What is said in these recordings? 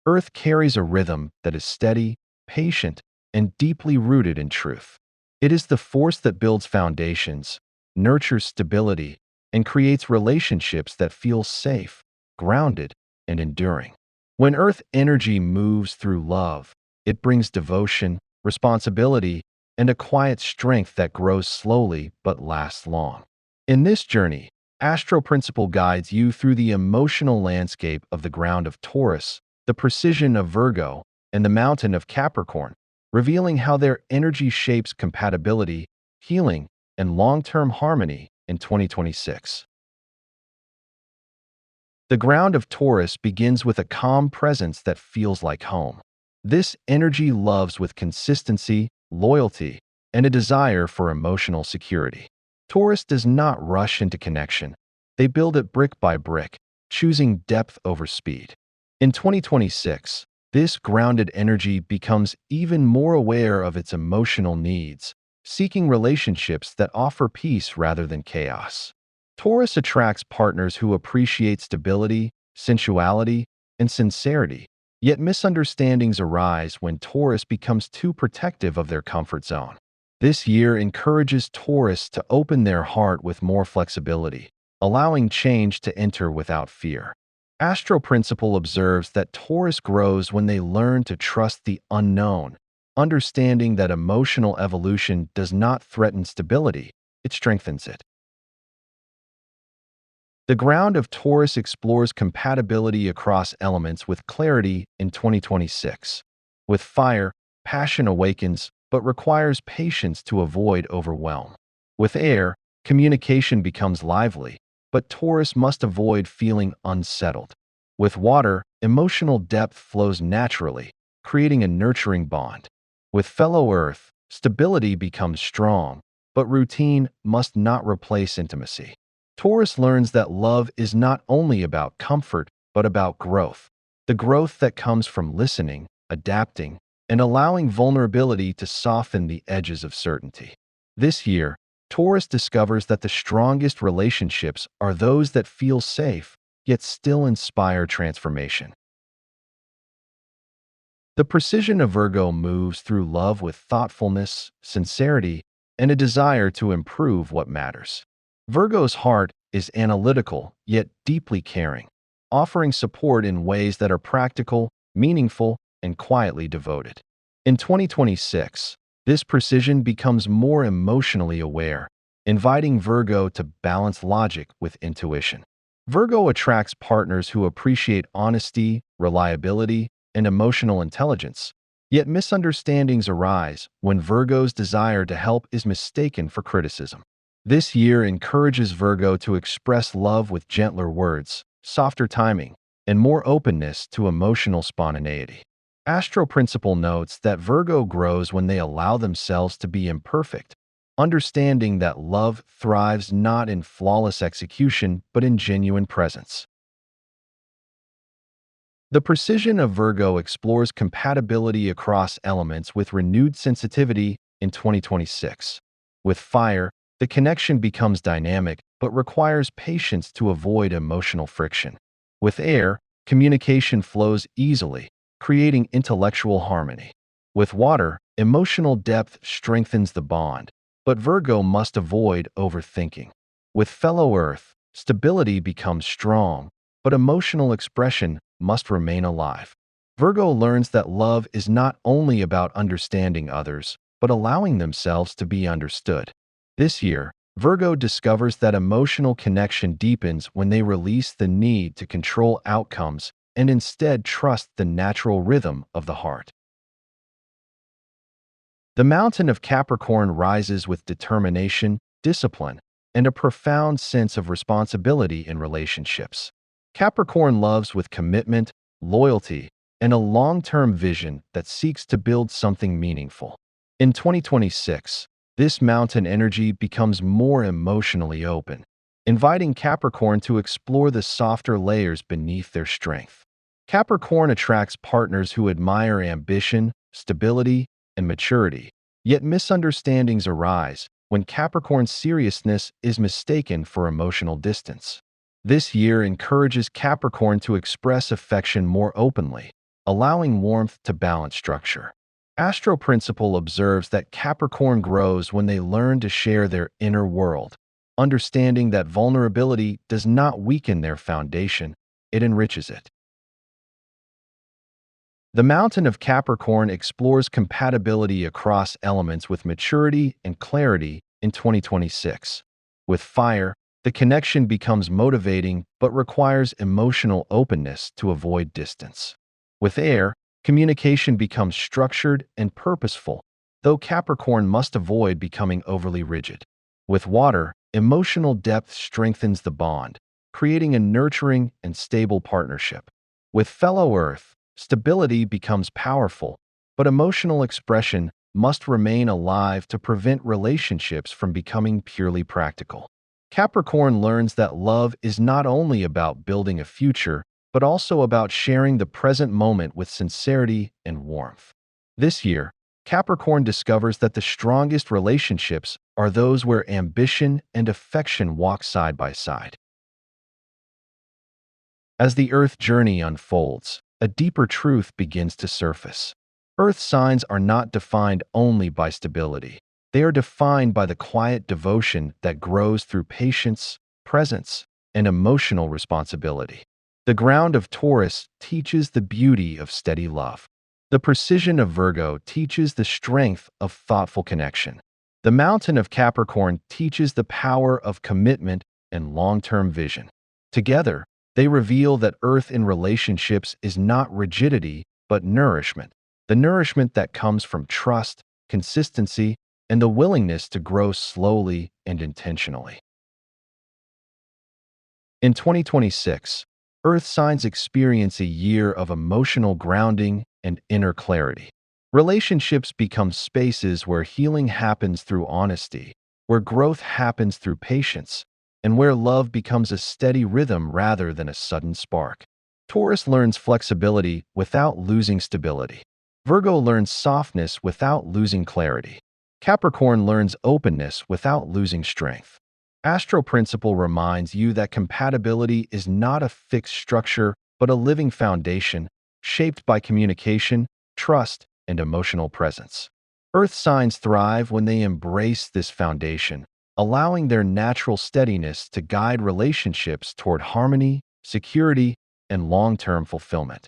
Earth carries a rhythm that is steady, patient, and deeply rooted in truth. It is the force that builds foundations, nurtures stability, and creates relationships that feel safe, grounded, and enduring. When Earth energy moves through love, it brings devotion, responsibility, and a quiet strength that grows slowly but lasts long. In this journey, AstroPrinciple guides you through the emotional landscape of the ground of Taurus, the precision of Virgo, and the mountain of Capricorn, revealing how their energy shapes compatibility, healing, and long-term harmony in 2026. The ground of Taurus begins with a calm presence that feels like home. This energy loves with consistency, loyalty, and a desire for emotional security. Taurus does not rush into connection. They build it brick by brick, choosing depth over speed. In 2026, this grounded energy becomes even more aware of its emotional needs, seeking relationships that offer peace rather than chaos. Taurus attracts partners who appreciate stability, sensuality, and sincerity, yet misunderstandings arise when Taurus becomes too protective of their comfort zone. This year encourages Taurus to open their heart with more flexibility, allowing change to enter without fear. AstroPrinciple observes that Taurus grows when they learn to trust the unknown, understanding that emotional evolution does not threaten stability, it strengthens it. The ground of Taurus explores compatibility across elements with clarity in 2026. With fire, passion awakens, but requires patience to avoid overwhelm. With air, communication becomes lively, but Taurus must avoid feeling unsettled. With water, emotional depth flows naturally, creating a nurturing bond. With fellow Earth, stability becomes strong, but routine must not replace intimacy. Taurus learns that love is not only about comfort, but about growth. The growth that comes from listening, adapting, and allowing vulnerability to soften the edges of certainty. This year, Taurus discovers that the strongest relationships are those that feel safe, yet still inspire transformation. The precision of Virgo moves through love with thoughtfulness, sincerity, and a desire to improve what matters. Virgo's heart is analytical, yet deeply caring, offering support in ways that are practical, meaningful, and quietly devoted. In 2026, this precision becomes more emotionally aware, inviting Virgo to balance logic with intuition. Virgo attracts partners who appreciate honesty, reliability, and emotional intelligence, yet misunderstandings arise when Virgo's desire to help is mistaken for criticism. This year encourages Virgo to express love with gentler words, softer timing, and more openness to emotional spontaneity. AstroPrinciple notes that Virgo grows when they allow themselves to be imperfect, understanding that love thrives not in flawless execution but in genuine presence. The precision of Virgo explores compatibility across elements with renewed sensitivity in 2026. With fire, the connection becomes dynamic but requires patience to avoid emotional friction. With air, communication flows easily, creating intellectual harmony. With water, emotional depth strengthens the bond, but Virgo must avoid overthinking. With fellow Earth, stability becomes strong, but emotional expression must remain alive. Virgo learns that love is not only about understanding others, but allowing themselves to be understood. This year, Virgo discovers that emotional connection deepens when they release the need to control outcomes and instead trust the natural rhythm of the heart. The mountain of Capricorn rises with determination, discipline, and a profound sense of responsibility in relationships. Capricorn loves with commitment, loyalty, and a long-term vision that seeks to build something meaningful. In 2026, this mountain energy becomes more emotionally open, inviting Capricorn to explore the softer layers beneath their strength. Capricorn attracts partners who admire ambition, stability, and maturity, yet misunderstandings arise when Capricorn's seriousness is mistaken for emotional distance. This year encourages Capricorn to express affection more openly, allowing warmth to balance structure. AstroPrinciple observes that Capricorn grows when they learn to share their inner world, understanding that vulnerability does not weaken their foundation, it enriches it. The mountain of Capricorn explores compatibility across elements with maturity and clarity in 2026. With fire, the connection becomes motivating but requires emotional openness to avoid distance. With air, communication becomes structured and purposeful, though Capricorn must avoid becoming overly rigid. With water, emotional depth strengthens the bond, creating a nurturing and stable partnership. With fellow Earth, stability becomes powerful, but emotional expression must remain alive to prevent relationships from becoming purely practical. Capricorn learns that love is not only about building a future, but also about sharing the present moment with sincerity and warmth. This year, Capricorn discovers that the strongest relationships are those where ambition and affection walk side by side. As the Earth journey unfolds, a deeper truth begins to surface. Earth signs are not defined only by stability. They are defined by the quiet devotion that grows through patience, presence, and emotional responsibility. The ground of Taurus teaches the beauty of steady love. The precision of Virgo teaches the strength of thoughtful connection. The mountain of Capricorn teaches the power of commitment and long-term vision. Together, they reveal that Earth in relationships is not rigidity, but nourishment. The nourishment that comes from trust, consistency, and the willingness to grow slowly and intentionally. In 2026, Earth signs experience a year of emotional grounding and inner clarity. Relationships become spaces where healing happens through honesty, where growth happens through patience, and where love becomes a steady rhythm rather than a sudden spark. Taurus learns flexibility without losing stability. Virgo learns softness without losing clarity. Capricorn learns openness without losing strength. AstroPrinciple reminds you that compatibility is not a fixed structure, but a living foundation shaped by communication, trust, and emotional presence. Earth signs thrive when they embrace this foundation, allowing their natural steadiness to guide relationships toward harmony, security, and long-term fulfillment.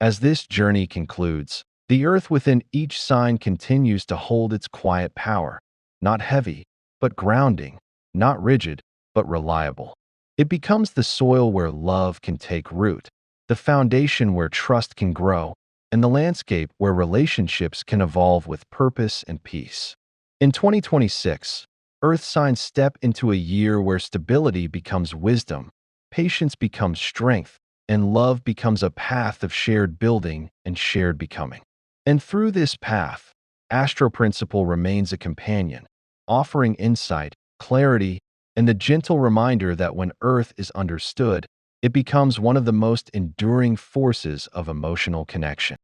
As this journey concludes, the Earth within each sign continues to hold its quiet power, not heavy, but grounding, not rigid, but reliable. It becomes the soil where love can take root, the foundation where trust can grow, and the landscape where relationships can evolve with purpose and peace. In 2026, Earth signs step into a year where stability becomes wisdom, patience becomes strength, and love becomes a path of shared building and shared becoming. And through this path, AstroPrinciple remains a companion, offering insight, clarity, and the gentle reminder that when Earth is understood, it becomes one of the most enduring forces of emotional connection.